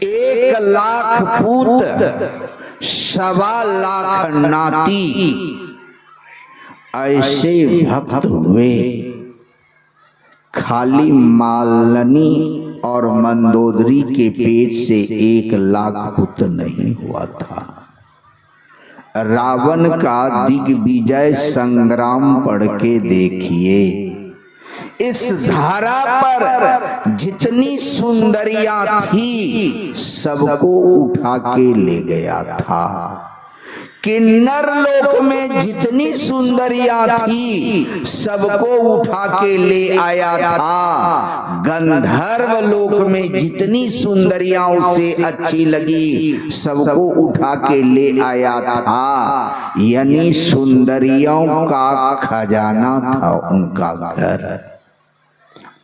1,00,000 पूत 1,25,00,000 नाती ऐसे भक्त हुए। खाली मालनी और मंदोदरी के पेट से 1,00,000 पुत्र नहीं हुआ था। रावण का दिग्विजय संग्राम पढ़ के देखिए। इस धरा पर जितनी सुंदरियां थी सबको उठा के ले गया था। किन्नर लोक में जितनी सुंदरियां थी सबको उठा के ले आया था। गंधर्व लोक में जितनी सुंदरियां उसे अच्छी लगी सबको उठा के ले आया था। यानी सुंदरियों का खजाना था उनका घर।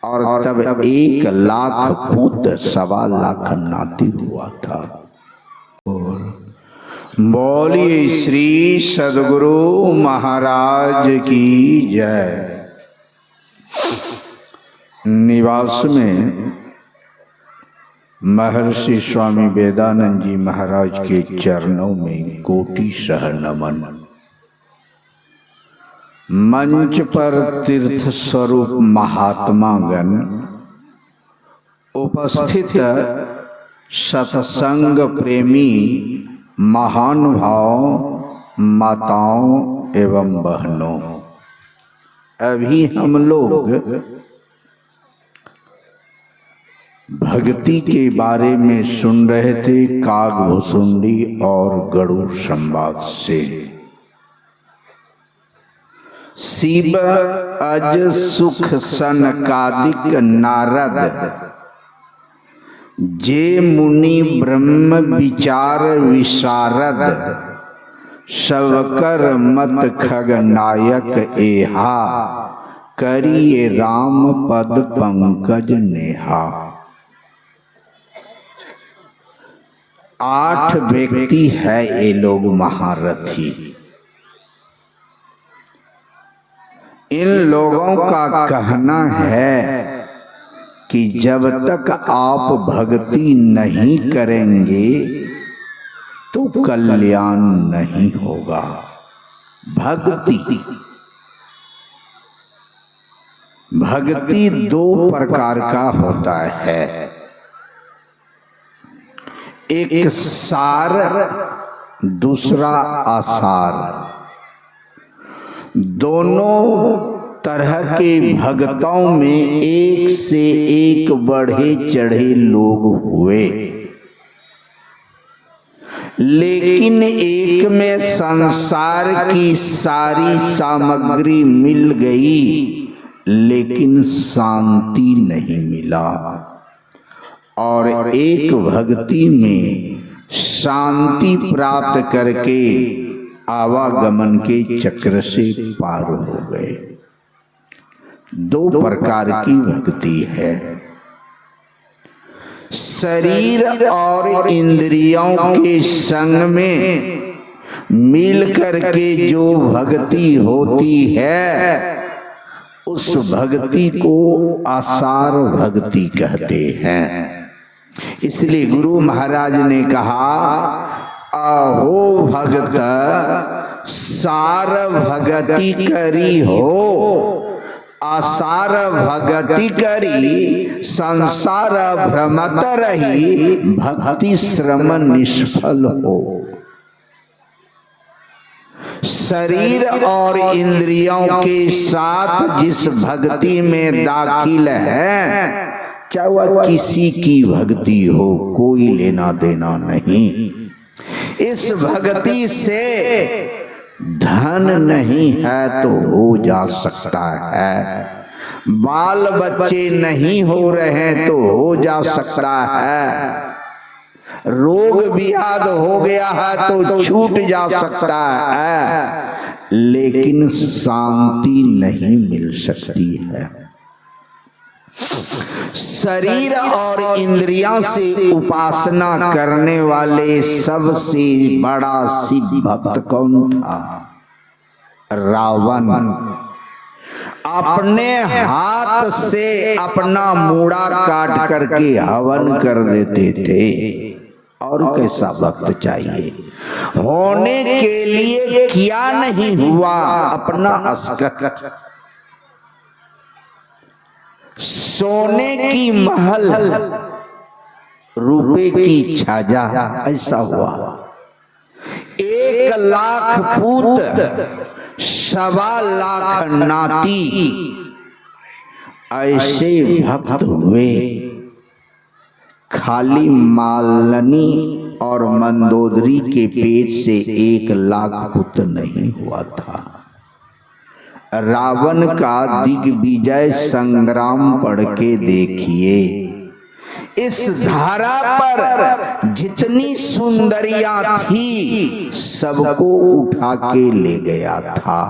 और तब 1,00,000 पुत्र 1,25,00,000 नाती हुआ था। बोलिए श्री सद्गुरु महाराज की जय। निवास में महर्षि स्वामी वेदानंद जी महाराज के चरणों में कोटि सह नमन। मंच पर तीर्थ स्वरूप महात्मागण, उपस्थित सत्संग प्रेमी महानुभाव, माताओं एवं बहनों, अभी हम लोग भक्ति के बारे में सुन रहे थे कागभुसुंडी और गरुड़ संवाद से। शिव अज सुख सनकादिक नारद जे मुनि ब्रह्म विचार विशारद सबकर मत खगनायक एहा करिए राम पद पंकज नेहा। 8 व्यक्ति है ये लोग महारथी। इन लोगों का कहना है कि जब तक आप भक्ति नहीं करेंगे तो कल्याण नहीं होगा। भक्ति 2 प्रकार का होता है, एक सार दूसरा आसार। दोनों तरह के भक्तों में एक से एक बढ़े चढ़े लोग हुए, लेकिन एक में संसार की सारी सामग्री मिल गई लेकिन शांति नहीं मिला, और एक भक्ति में शांति प्राप्त करके आवागमन के चक्र से पार हो गए। 2 प्रकार की भक्ति है। शरीर और इंद्रियों के संग में मिल करके जो भक्ति होती है उस भक्ति को आसार भक्ति कहते हैं। इसलिए गुरु महाराज ने कहा, अहो भगत सार भगति करी हो, आसार भगति करी संसार भ्रमत रही, भक्ति श्रम निष्फल हो। शरीर और इंद्रियों के साथ जिस भक्ति में दाखिल है, चाहे वह किसी की भक्ति हो, कोई लेना देना नहीं। इस भक्ति से धन नहीं है तो हो जा सकता है, बाल बच्चे नहीं हो रहे तो हो जा सकता है, रोग व्याध हो गया है तो छूट जा सकता है, लेकिन शांति नहीं मिल सकती है। शरीर और इंद्रियों से उपासना करने वाले सबसे बड़ा शिव भक्त कौन था? रावण। अपने हाथ से अपना मूड़ा काट करके हवन कर देते थे। और कैसा भक्त चाहिए? होने के लिए क्या नहीं हुआ अपना अस्कत, सोने की महल रुपए की छाजा ऐसा हुआ। 1 लाख पूत 1.25 लाख नाती ऐसे भक्त हुए। खाली मालनी और मंदोदरी के पेट से 1 लाख पुत्र नहीं हुआ था। रावण का दिग्विजय संग्राम पढ़ के देखिए। इस धरा पर जितनी सुंदरियां थी सबको उठा के ले गया था।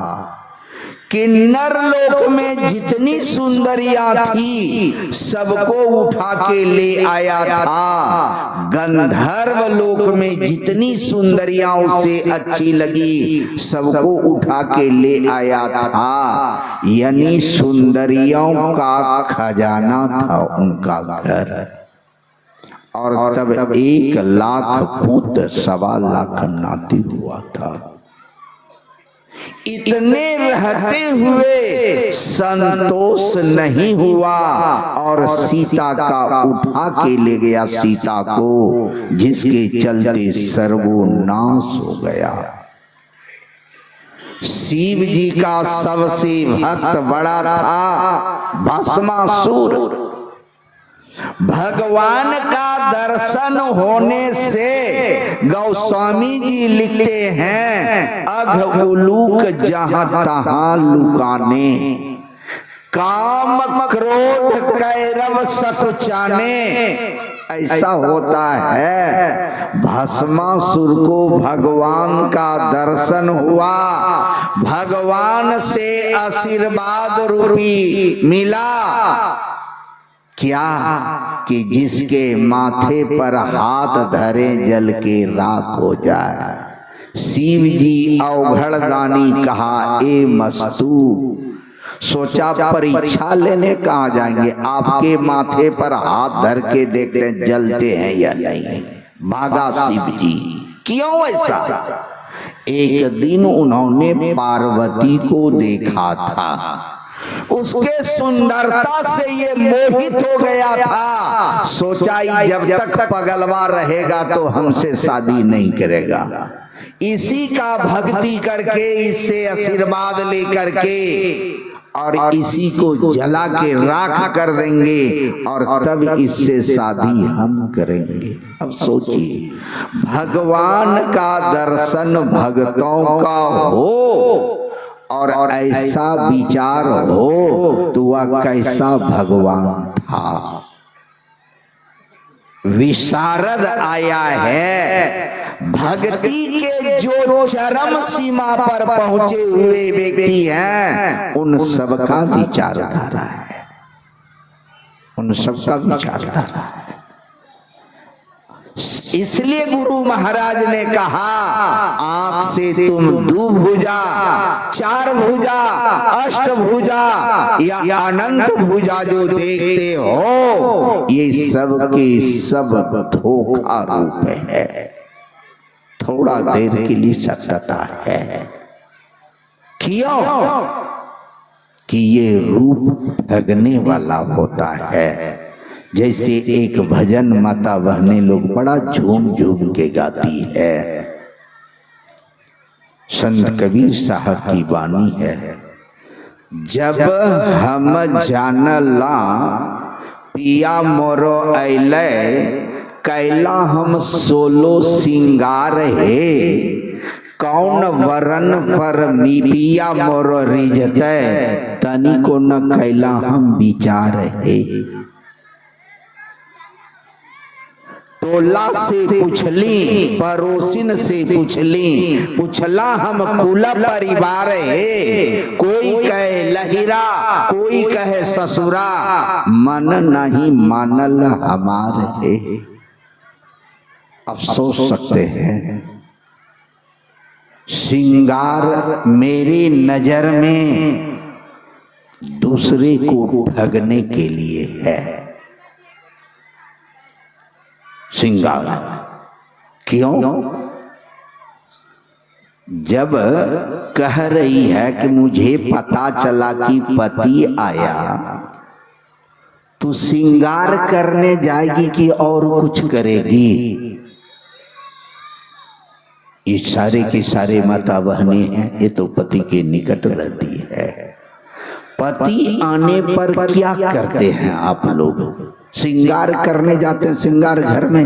किन्नर लोक में जितनी सुंदरियां थी सबको उठा के ले आया था। गंधर्व लोक में जितनी सुंदरियां उसे अच्छी लगी सबको उठा के ले आया था। यानी सुंदरियों का खजाना था उनका घर। और तब 1 लाख पुत्र 1.25 लाख नाती हुआ था। इतने रहते हुए संतोष नहीं हुआ और सीता का उठा के ले गया सीता को, जिसके चलते सर्वनाश हो गया। शिव जी का सबसे भक्त बड़ा था भस्मासुर। भगवान का दर्शन होने से गोस्वामी जी लिखते हैं, अघ उलूक जहां तहां लुकाने, काम क्रोध कैरव सकुचाने। ऐसा होता है। भस्मासुर को भगवान का दर्शन हुआ, भगवान से आशीर्वाद रूपी मिला। क्या कि जिसके माथे पर हाथ धरे जल के राख हो जाए। शिव जी अवघड़दानी कहा, ए मस्तू, सोचा परीक्षा लेने कहाँ जाएंगे, आपके माथे पर हाथ धर के देखते हैं जलते हैं या नहीं। भागा शिव जी। क्यों ऐसा? एक दिन उन्होंने पार्वती को देखा था, उसके सुंदरता से ये मोहित हो गया था। सोचा जब तक पगलवा रहेगा तो हमसे शादी नहीं करेगा। इसी का भक्ति करके, इससे आशीर्वाद लेकर के और इसी को जला के राख कर देंगे और तब इससे शादी हम करेंगे। अब सोचिए, भगवान का दर्शन भक्तों का हो और ऐसा विचार हो तो वह कैसा भगवान था। विशारद आया है। भक्ति के जो चरम सीमा पर पहुंचे हुए व्यक्ति हैं उन सबका विचारधारा है, उन सबका विचारधारा है। इसलिए गुरु महाराज ने कहा, आंख से तुम 2 भुजा, 4 भुजा, 8 भुजा या अनंत भुजा जो देखते हो, ये सब के सब धोखा रूप है। थोड़ा देर के लिए सत्यता है। क्यों? कि ये रूप ठगने वाला होता है। जैसे एक भजन माता बहने लोग बड़ा झूम झूम के गाती है। संत कबीर साहब की वाणी है, जब हम जानला पिया मोरो अइले, कैला हम सोलो सिंगार है, कौन वरन पर पिया मोरो रिझते, तनी को न कैला हम विचार है। टोला से पूछली, पड़ोसिन से पूछली, पूछला हम कुल परिवार है, कोई कहे लहिरा, कोई कहे ससुरा, मन नहीं मानल हमार है। अफसोस सकते हैं, श्रृंगार मेरी नजर में दूसरे को ठगने के लिए है। श्रृंगार क्यों? जब कह रही है कि मुझे पता चला कि पति आया, तो श्रृंगार करने जाएगी कि और कुछ करेगी? ये सारे के सारे माता बहने हैं, ये तो पति के निकट रहती है। पति आने पर क्या करते हैं आप लोग? श्रृंगार करने जाते हैं, श्रृंगार घर में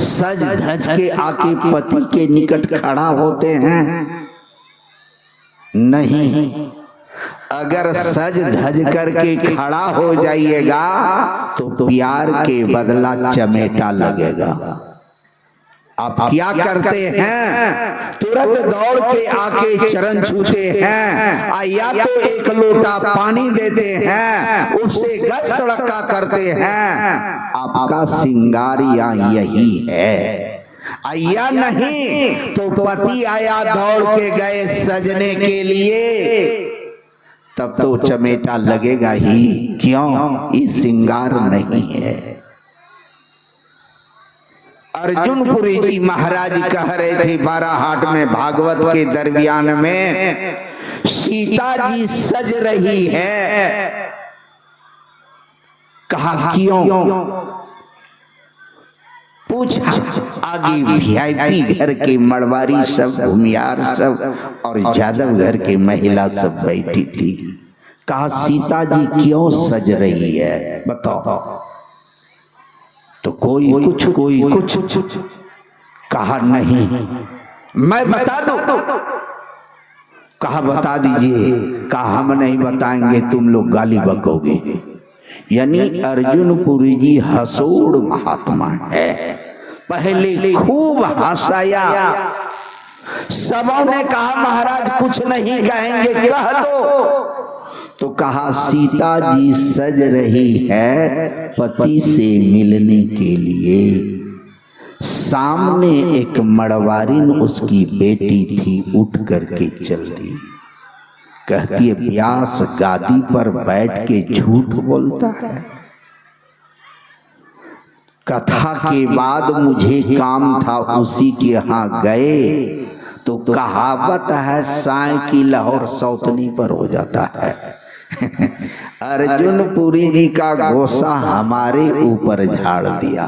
सज धज के आके पति के निकट खड़ा होते हैं? नहीं। अगर सज धज करके खड़ा हो जाइएगा तो प्यार के बदला चमेटा लगेगा। आप क्या करते हैं? तुरंत दौड़ के आके चरण छूते हैं, या तो एक लोटा पानी देते हैं, उससे गज सड़का करते हैं। आपका श्रृंगार यही है। या नहीं तो पति आया दौड़ के गए सजने के लिए, तब तो चमेटा लगेगा ही। क्यों? ये श्रृंगार नहीं है। अर्जुनपुरी जी महाराज कह रहे थे बाराहाट में भागवत के दरमियान में, सीता जी सज रही है। कहा क्यों? पूछा। आगे वीआईपी घर के मड़वारी सब, भूमियार सब और यादव घर के महिला सब बैठी थी। कहा सीता जी क्यों सज रही है, बताओ। तो कोई कुछ कहा नहीं, मैं बता दूं। कहा बता दीजिए। कहा हम नहीं बताएंगे, तुम लोग गाली बकोगे। यानी अर्जुनपुरी जी हसूड़ महात्मा है। पहले खूब हंसाया, सबों ने कहा महाराज कुछ नहीं कहेंगे, कह दो। तो कहा सीता जी सज रही है पति से मिलने के लिए। सामने एक मड़वारिन उसकी बेटी थी, उठ करके चल दी। कहती है व्यास गादी पर बैठ के झूठ बोलता है। कथा के बाद मुझे काम था, उसी के यहाँ गए तो कहावत है साई की लाहौर सौतनी पर हो जाता है। अर्जुनपुरी जी का गोसा हमारे ऊपर झाड़ दिया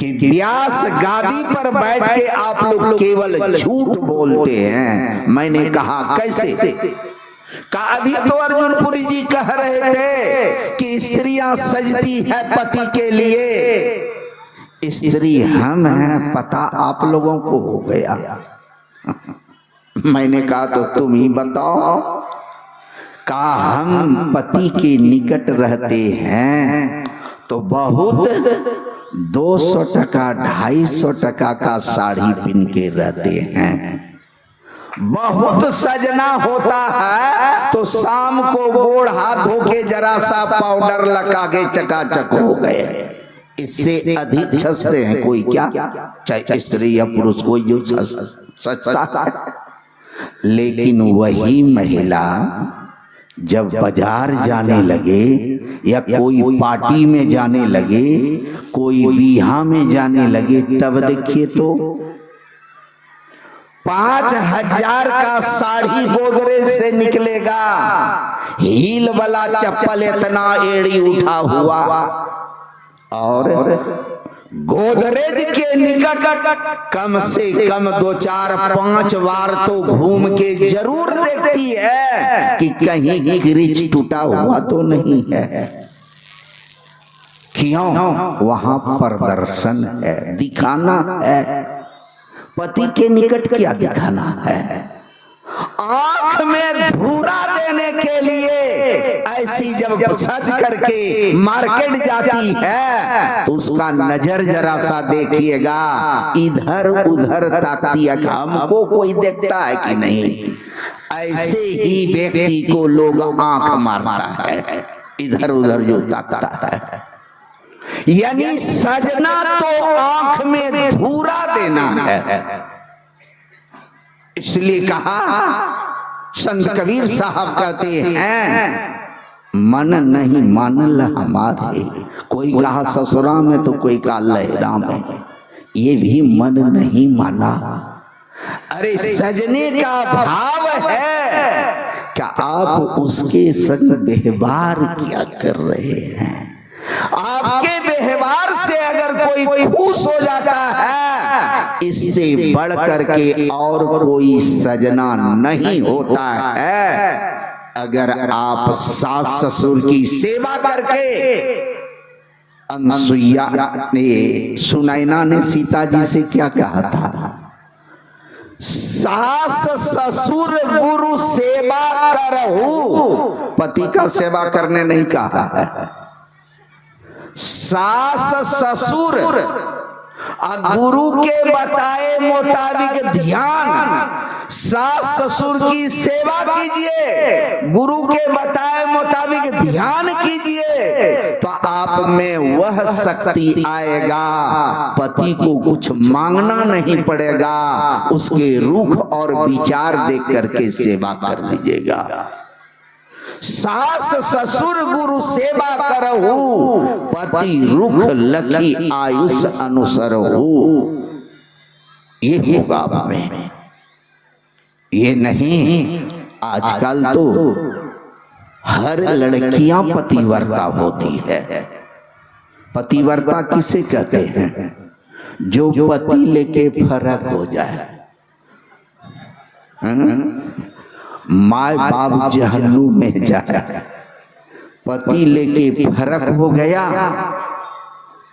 कि व्यास गादी पर बैठ के आप लोग केवल झूठ बोलते हैं। मैंने कहा कैसे? कहा अभी तो अर्जुनपुरी जी कह रहे थे कि स्त्रियां सजती है पति के लिए। स्त्री हम हैं, पता आप लोगों को हो गया। मैंने कहा तो तुम ही बताओ। कहा हम पति के निकट रहते हैं तो बहुत 200 टका 250 टका का साड़ी पहन के रहते हैं। बहुत सजना होता है तो शाम को गोड़ हाथ धो के जरा सा पाउडर लगा के चकाचक हो गए। इससे अधिक सजते हैं कोई क्या? चाहे स्त्री या पुरुष, कोई जो सजता है। लेकिन वही महिला जब बाजार जाने लगे या कोई पार्टी में जाने लगे, कोई बियाह में जाने लगे, तब देखिए तो 5000 का साड़ी गोदरेज से निकलेगा, हील वाला चप्पल इतना एड़ी उठा हुआ, और गोदरेज के निकट कम से कम 2 4 5 बार तो घूम के जरूर देखती है कि कहीं क्रिच टूटा हुआ तो नहीं है। क्यों? वहां प्रदर्शन है, दिखाना है। पति के निकट क्या दिखाना है? आंख में धूरा देने के लिए ऐसी जब सज करके मार्केट जाती है तो उसका नजर जरा सा देखिएगा, इधर उधर ताकती है, हमको कोई देखता है कि नहीं। ऐसे ही व्यक्ति को लोग आंख मारता है, इधर उधर जो ताकता है। यानी सजना तो आंख में धूरा देना है। इसलिए कहा, संत कबीर साहब कहते हैं मन नहीं मानल हमारे। कोई कहा ससुरा में तो कोई कहा लहरा में। ये भी मन नहीं माना। अरे सजने का भाव है, क्या आप उसके संग व्यवहार क्या कर रहे हैं? आपके व्यवहार से अगर कोई खुश हो जाता है, इससे बढ़ करके और कोई सजना नहीं होता है। अगर आप सास ससुर की सेवा करके, अनसुईया ने, सुनैना ने सीता जी से क्या कहा था? सास ससुर गुरु सेवा करहु, पति का सेवा करने नहीं कहा है। सास ससुर गुरु के बताए मुताबिक ध्यान, सास ससुर की सेवा कीजिए, गुरु के बताए मुताबिक ध्यान कीजिए, तो आप में वह शक्ति आएगा, पति को कुछ मांगना नहीं पड़ेगा, उसके रुख और विचार देख करके सेवा कर लीजिएगा। सास ससुर गुरु सेवा करहु, पति रुख लखी आयुष अनुसरहु। ये होगा आप में। ये नहीं, आजकल तो हर लड़कियां पतिव्रता होती है। पतिव्रता किसे कहते हैं? जो पति लेके फर्क हो जाए। माँ बाप जहन्नुम में जाए, पति लेके फर्क हो गया,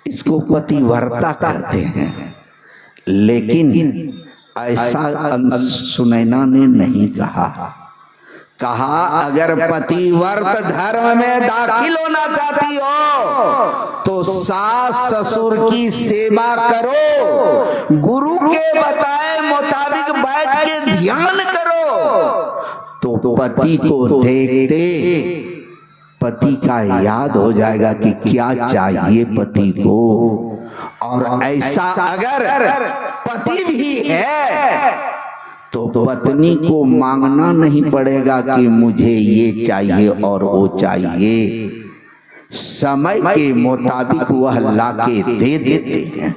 इसको पतिव्रता कहते हैं। लेकिन ऐसा सुनैना ने नहीं कहा। कहा अगर पतिव्रत धर्म में दाखिल होना चाहती हो तो सास ससुर की सेवा करो, गुरु के बताए मुताबिक बैठ के ध्यान करो, तो पति को देखते पति का याद हो जाएगा कि क्या चाहिए पति को। और ऐसा अगर पति भी है तो पत्नी को मांगना नहीं पड़ेगा कि मुझे ये चाहिए और वो चाहिए, समय के मुताबिक वह लाके दे देते हैं।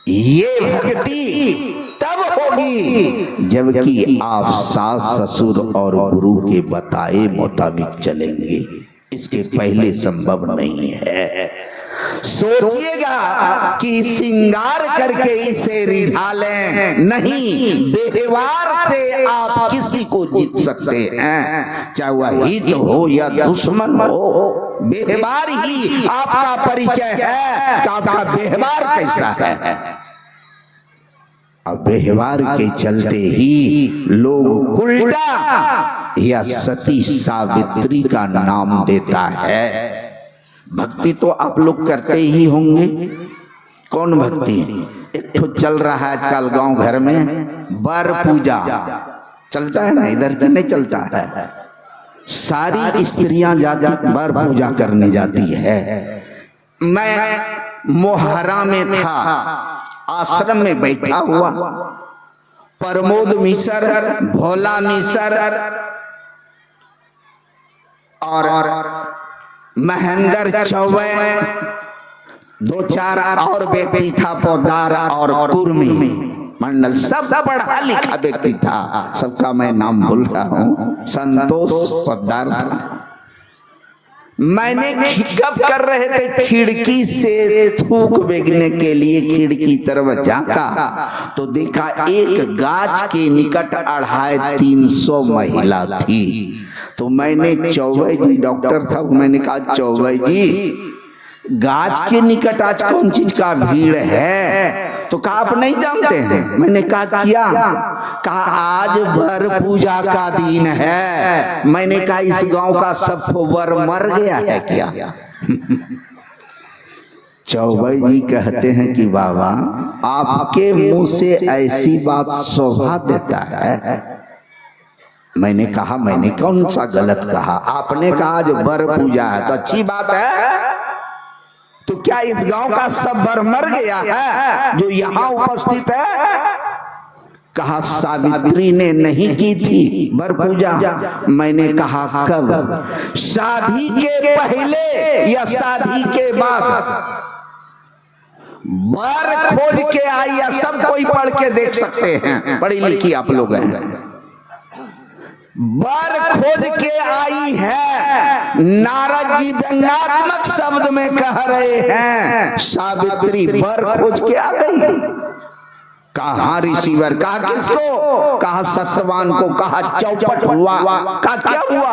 ये भक्ति तब होगी जबकि आप सास ससुर और गुरु के बताए मुताबिक चलेंगे, इसके पहले संभव नहीं है। सोचिएगा कि श्रृंगार करके इसे रिझा लें, नहीं, व्यवहार से आप किसी को जीत सकते हैं, चाहे वह हित हो या दुश्मन हो। व्यवहार ही आपका परिचय है कि आपका व्यवहार कैसा है। अब व्यवहार के चलते ही लोग उल्टा या सती सावित्री का नाम देता है। भक्ति तो आप लोग करते ही होंगे। कौन भक्ति? एक तो चल रहा है आजकल गांव घर में, बर पूजा चलता है ना, इधर की नहीं चलता है। सारी स्त्रियां जाती बर पूजा करने जाती है। मैं मोहरा में था, आश्रम में बैठा हुआ, प्रमोद मिश्र, भोला मिश्र और महेंद्र चौबे, दो चार और व्यक्ति था, पोदार और कुर्मी मंडल, सब पढ़ा लिखा व्यक्ति था, सबका मैं नाम भूल रहा हूँ। संतोष पोदार था। मैंने गप कर रहे थे, खिड़की से थूक बेचने के लिए खिड़की तरफ झांका तो देखा एक गाछ के निकट 250-300 महिला थी। तो मैंने चौबे जी, डॉक्टर था, मैंने कहा चौबे जी गाछ के निकट आज कौन चीज का भीड़ है? तो कहा आप नहीं जानते हैं। मैंने कहा क्या? कहा आज बर पूजा का दिन है। मैंने कहा इस गांव का सब बर मर गया है क्या? चौबे जी कहते हैं कि बाबा आपके मुंह से ऐसी बात शोभा देता है। मैंने कहा मैंने कौन सा गलत कहा? आपने कहा जो बर पूजा है तो अच्छी बात है, तो क्या इस गांव का सब बर मर गया है जो यहाँ उपस्थित है? कहा सावित्री ने नहीं की थी बर पूजा। मैंने कहा कब? शादी के पहले या शादी के बाद? वर खोज के आई है, सब कोई पढ़ के देख सकते हैं, पढ़ी लिखी आप लोग हैं। वर खोज के आई है, नारद जी व्यंग्यात्मक शब्द में कह रहे हैं सावित्री वर खोज के आ गई। कहा ऋषिवर, कहा किसको, कहा सत्यवान को, कहा चौपट हुआ, कहा क्या हुआ,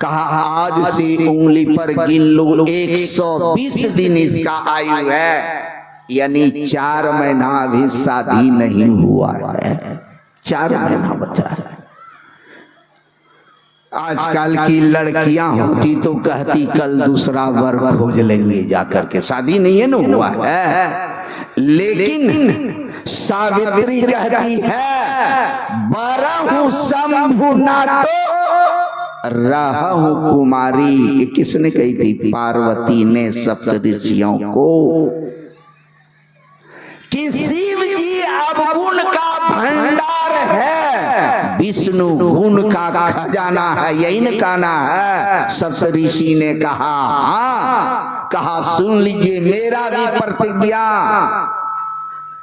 कहा आज से उंगली पर गिन लो 120 दिन इसका आयु है, यानी 4 महीना भी शादी नहीं हुआ है, 4 महीना बचा है। आजकल की लड़कियां होती तो कहती कल दूसरा वर खोज लेंगे जाकर के, शादी नहीं है ना हुआ है। लेकिन सावित्री कहती है बरहु शंभु ना तो रहु कुमारी। ये किसने कही थी? पार्वती ने सप्त ऋषियों को कि शिव जी अवगुण का भंडार है, विष्णु गुण का खजाना है, यही न कहना है। सप्त ऋषि ने कहा हाँ, कहा सुन लीजिए मेरा भी प्रतिज्ञा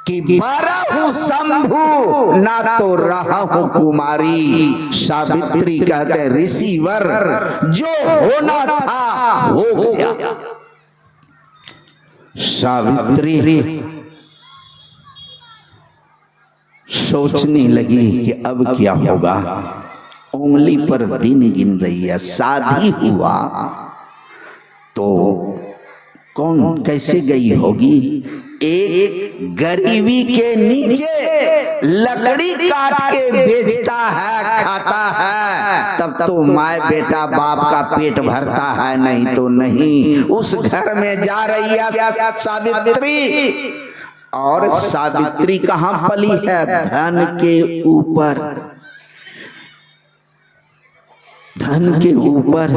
कि बरहु शंभु ना तो रहु कुमारी। सावित्री कहते ऋषिवर जो होना था हो गया। सावित्री सोचने लगी कि अब क्या होगा, उंगली पर दिन गिन रही है, शादी हुआ तो कौन कैसे गई होगी। एक गरीबी के नीचे लकड़ी काट के बेचता है, खाता है, तब तो माए बेटा बाप का पेट भरता है, नहीं तो नहीं। उस घर में जा रही है सावित्री, और सावित्री कहां पली है? धन के ऊपर, धन के ऊपर।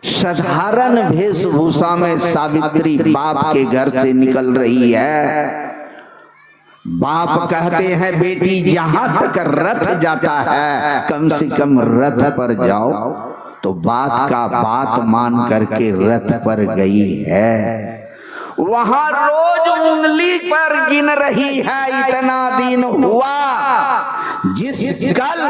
साधारण वेशभूषा में सावित्री बाप के घर से निकल रही है। बाप कहते हैं बेटी जहां तक रथ जाता है कम से कम रथ पर जाओ, तो बात का बात मान करके रथ पर गई है। वहां रोज उंगली पर गिन रही है, इतना दिन हुआ जिस कल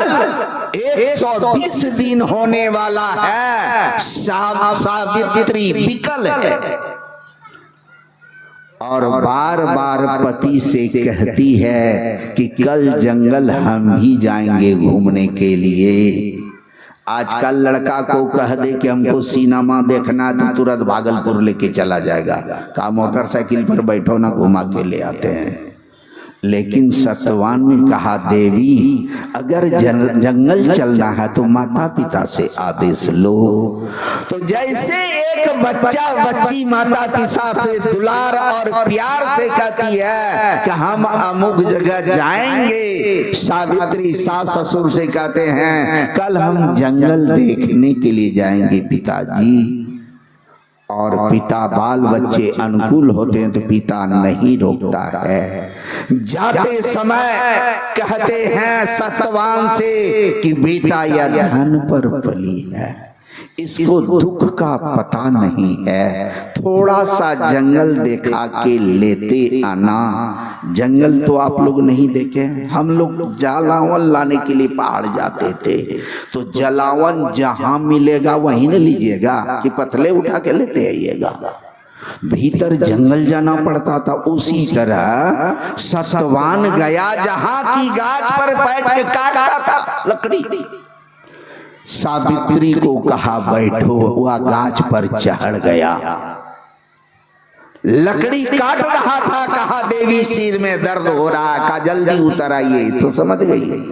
120 दिन होने वाला है। सावित्री विकल है और बार बार पति से कहती है कि कल जंगल हम भी जाएंगे घूमने के लिए। आजकल लड़का को कह दे कि हमको सिनेमा देखना है तो तुरंत भागलपुर लेके चला जाएगा, का मोटरसाइकिल पर बैठो ना घुमा के ले आते हैं। लेकिन सत्यवान ने कहा देवी अगर जंगल चलना है तो माता पिता से आदेश लो। तो जैसे एक बच्चा बच्ची माता पिता से दुलार और प्यार से कहती है कि हम अमुक जगह जाएंगे, सावित्री सास ससुर से कहते हैं कल हम जंगल देखने के लिए जाएंगे पिताजी। और पिता बाल बच्चे अनुकूल होते हैं तो पिता नहीं रोकता है। जाते समय कहते हैं सत्यवान से कि बेटा यह धन पर पली है, इसको दुख का पता नहीं है, थोड़ा सा जंगल देखा के लेते आना। जंगल तो आप लोग नहीं देखे, हम लोग जलावन लाने के लिए पहाड़ जाते थे, तो जलावन जहां मिलेगा वहीं न लीजिएगा कि पतले उठा के लेते आइएगा, भीतर जंगल जाना पड़ता था। उसी तरह सत्यवान गया जहां की गाछ पर बैठ के काटता था लकड़ी। सावित्री को कहा बैठो, वह गाछ पर चढ़ गया, लकड़ी काट रहा था। कहा देवी सिर में दर्द हो रहा है, कहा जल्दी उतर आइए। तो समझ गई,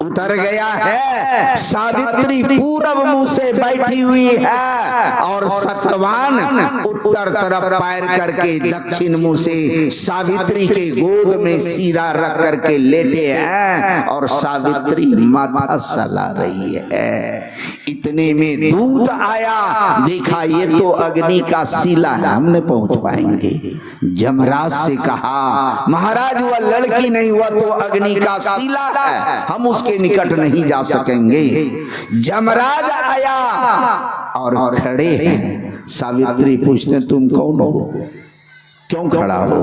उतर गया है। सावित्री पूरब मुंह से बैठी हुई है और सत्यवान उत्तर तरफ पैर करके दक्षिण मुंह से सावित्री के गोद में सिरा रख करके लेटे हैं और सावित्री माथा सला रही है। इतने में दूध आया, देखा ये तो अग्नि का शिला है, हम नहीं पहुंच पाएंगे। जमराज से कहा महाराज वह लड़की नहीं, हुआ तो अग्नि का शिला है, हम उसके निकट नहीं जा सकेंगे। जमराज आया और खड़े हैं। सावित्री पूछते तुम कौन हो? क्यों खड़ा हो?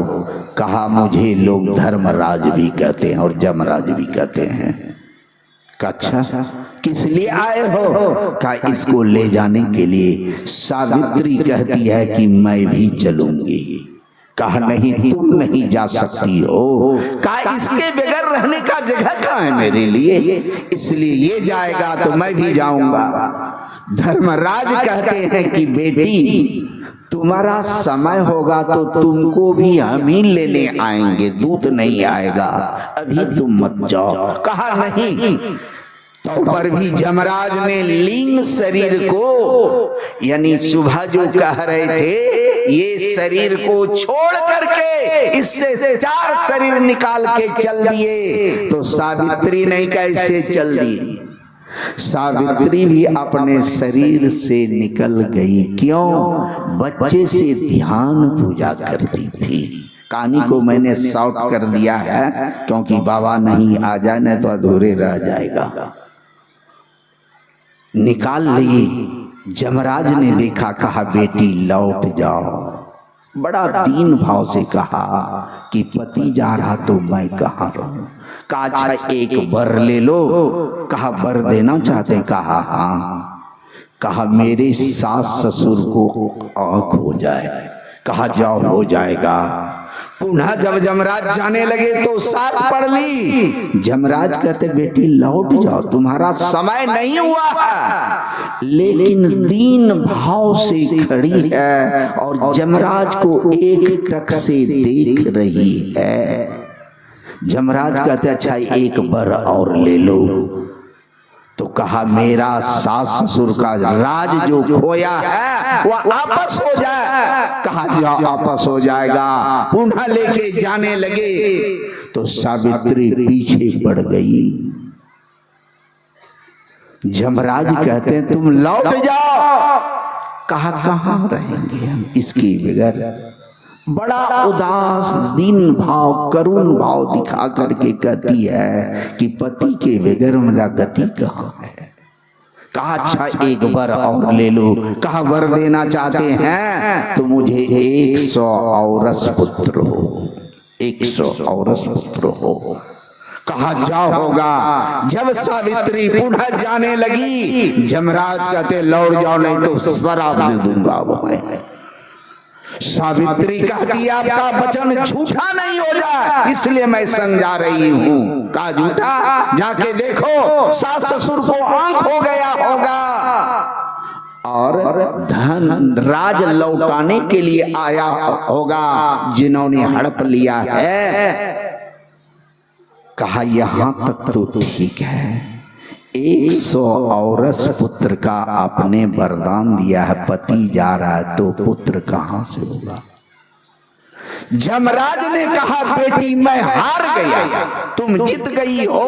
कहा मुझे लोग धर्मराज भी कहते हैं और जमराज भी कहते हैं। अच्छा किस लिए आए हो? कहा इसको ले जाने के लिए। सावित्री कहती है कि मैं भी चलूंगी। कहा नहीं तुम नहीं जा सकती हो। कहा इसके बगैर रहने का जगह कहाँ है मेरे लिए, इसलिए ये जाएगा तो मैं भी जाऊंगा। धर्मराज कहते हैं कि बेटी तुम्हारा समय होगा तो तुमको भी हम ही लेने आएंगे, दूत नहीं आएगा, अभी तुम मत जाओ। कहा नहीं। तो पर भी जमराज ने लिंग शरीर को, यानी सुबह जो कह रहे थे ये शरीर को छोड़ करके इससे 4 शरीर निकाल के चल दिए। तो सावित्री नहीं कैसे चल दी? सावित्री भी अपने शरीर से निकल गई। क्यों? बच्चे से ध्यान पूजा करती थी। कहानी को मैंने शॉर्ट कर दिया है क्योंकि बाबा नहीं आ जाए न तो अधूरे रह जाएगा। निकाल ली। जमराज ने देखा, कहा बेटी लौट जाओ। बड़ा दीन भाव से कहा कि पति जा रहा तो मैं कहाँ रहूं। कहा अच्छा एक वर ले लो। कहा वर देना चाहते? कहा हाँ। कहा मेरे सास ससुर को आँख हो जाए। कहा जाओ हो जाएगा। पुनः जब जमराज जाने लगे तो साथ पढ़ ली। जमराज कहते बेटी लौट जाओ, तुम्हारा समय नहीं हुआ है। लेकिन दीन भाव से खड़ी है और जमराज को एक टक से देख रही है। जमराज कहते अच्छा एक वर और ले लो। तो कहा मेरा सास ससुर का राज जो खोया है वह वापस हो जाए। कहा जा वापस हो जाएगा। पुनः लेके जाने लगे तो सावित्री पीछे पड़ गई। जमराज कहते हैं तुम लौट जाओ। कहा कहाँ रहेंगे हम इसके बगैर। बड़ा उदास दीन भाव करुण भाव दिखा करके कहती है कि पति के बगैर मेरा गति कहाँ है। कहा अच्छा एक वर और ले लो। कहा वर देना चाहते हैं तो मुझे 100 औरस पुत्र हो, 100 औरस पुत्र हो। कहा जाओ होगा। जब सावित्री पुनः जाने लगी जमराज कहते लौट जाओ नहीं तो शराब दे दूंगा मैं। सावित्री कहती आपका वचन झूठा नहीं हो जाए इसलिए मैं समझा रही हूँ। कहा झूठा? जाके देखो सास ससुर को आंख हो गया होगा और धन राज लौटाने के लिए आया होगा जिन्होंने हड़प लिया है। कहा यहाँ तक तो ठीक है। 100 औरस पुत्र का आपने वरदान दिया है, पति जा रहा है तो पुत्र कहां से होगा। जमराज ने कहा बेटी मैं हार गया, तुम जीत गई हो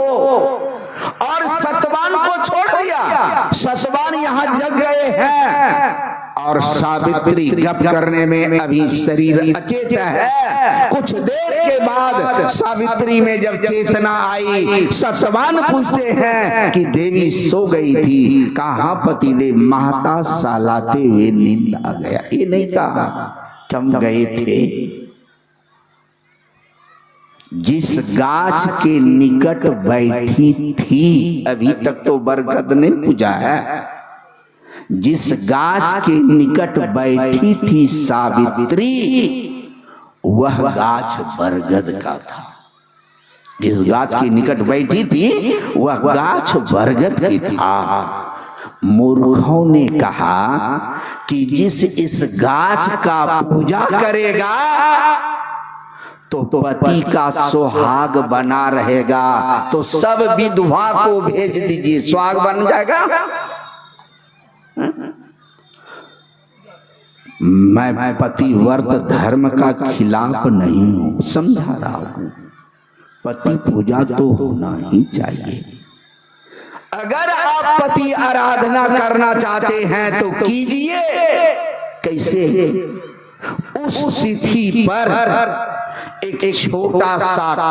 और सतवान को छोड़ दिया। सतवान यहाँ जग गए हैं और सावित्री गप करने में अभी शरीर अचेत है। कुछ देर के बाद सावित्री में जब चेतना आई सतवान पूछते हैं कि देवी सो गई थी। कहाँ पति देव? महता सालाते हुए नींद आ गया। ये नहीं कहा कम गए थे। जिस गाछ के निकट बैठी थी, अभी तक तो बरगद नहीं पूजा है, जिस गाछ के निकट बैठी थी सावित्री वह गाछ बरगद का था। जिस गाछ के निकट बैठी थी वह गाछ बरगद की था। मूर्खों ने कहा कि जिस इस गाछ का पूजा करेगा तो पति का सुहाग बना रहेगा। तो सब विधवा को भेज दीजिए, सुहाग बन जाएगा। मैं पतिव्रत धर्म का खिलाफ नहीं हूं, समझा रहा हूं। पति पूजा तो होना ही चाहिए। अगर आप पति आराधना करना चाहते हैं तो कीजिए। कैसे? उस तिथि पर एक छोटा सा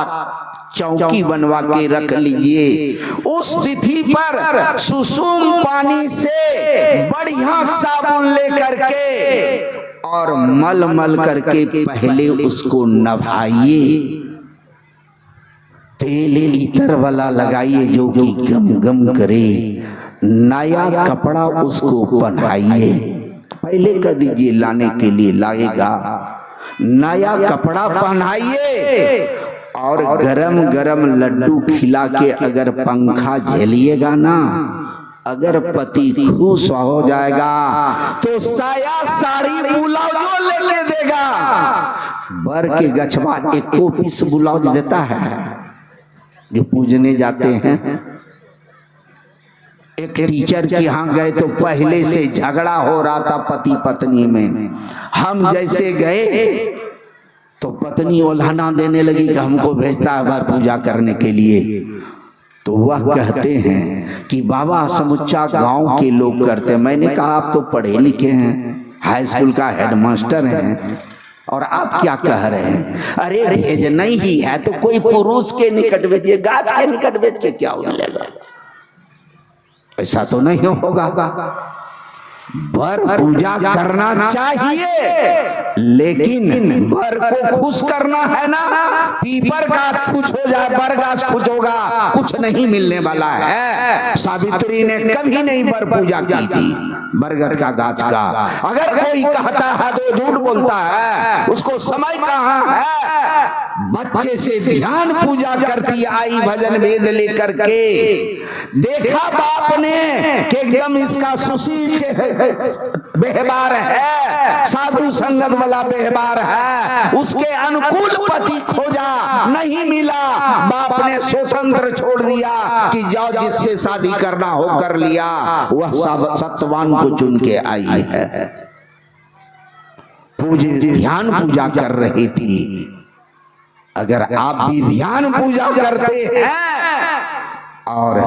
चौकी बनवा के रख लीजिए। उस तिथि पर सुसुम पानी से बढ़िया साबुन लेकर के और मल मल करके पहले उसको नभाइए, तेल इतर वाला लगाइए जो कि गम गम करे, नया कपड़ा उसको पहनाइए। पहले कह दीजिए लाने के लिए लाएगा, नया कपड़ा पहनाइए और गरम गरम लड्डू खिला के अगर पंखा झेलिएगा ना, अगर पति खुश हो जाएगा तो साया साड़ी ब्लाउजो लेके देगा। बर के गछवा एको पीस ब्लाउज देता है जो पूजने जाते हैं। एक टीचर के यहाँ गए तो पहले से झगड़ा हो रहा था पति पत्नी में। हम जैसे गए तो पत्नी उल्हाना देने लगी कि हमको भेजता है बर पूजा करने के लिए। तो वह कहते हैं कि बाबा समुच्चा गांव के लोग करते हैं। मैंने कहा आप तो पढ़े लिखे हैं, हाई स्कूल का हेडमास्टर हैं, और आप क्या कह रहे हैं? अरे भेजना ही है तो कोई पुरुष के निकट भेजिए, गाछ के निकट भेज के क्या हो मिलेगा? ऐसा तो नहीं होगा। बर पूजा करना चाहिए, लेकिन बर को खुश करना है ना। पीपर गाछ खुश हो जाए, बर गाछ खुश होगा, कुछ नहीं मिलने वाला है। सावित्री ने कभी नहीं बर पूजा की थी बरगद का गाछ का। अगर कोई कहता है तो झूठ बोलता है, उसको समय कहाँ है। बच्चे से ध्यान पूजा करती आई भजन वेद लेकर के। देखा बाप ने कि एकदम इसका सुशील व्यवहार है, साधु संगत वाला व्यवहार है, उसके अनुकूल पति खोजा, नहीं मिला। बाप ने स्वतंत्र छोड़ दिया कि जाओ जिससे शादी करना हो कर लिया। वह सत्यवान को चुन के आई है। ध्यान पूजा कर रही थी। अगर आप भी ध्यान पूजा करते हैं और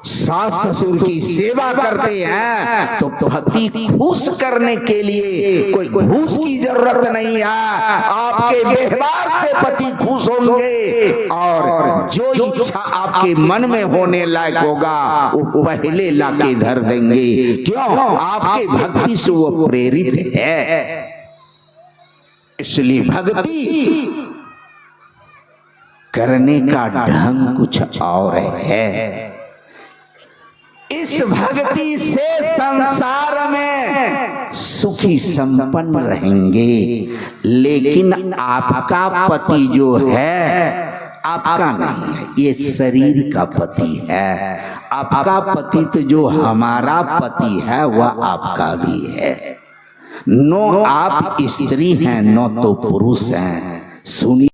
सास ससुर की सेवा करते हैं तो पति खुश करने के लिए कोई घूस की जरूरत नहीं है। आपके व्यवहार से पति खुश होंगे और जो इच्छा आपके मन में होने लायक होगा वो पहले लाके धर देंगे। क्यों? आपके भक्ति से वो प्रेरित है। इसलिए भक्ति करने का ढंग कुछ और है। इस भक्ति से संसार में सुखी संपन्न रहेंगे। लेकिन आपका पति जो है आपका नहीं है, ये शरीर का पति है। आपका पति तो जो हमारा पति है वह आपका भी है। नो आप स्त्री हैं, नो तो पुरुष हैं। सुनिए।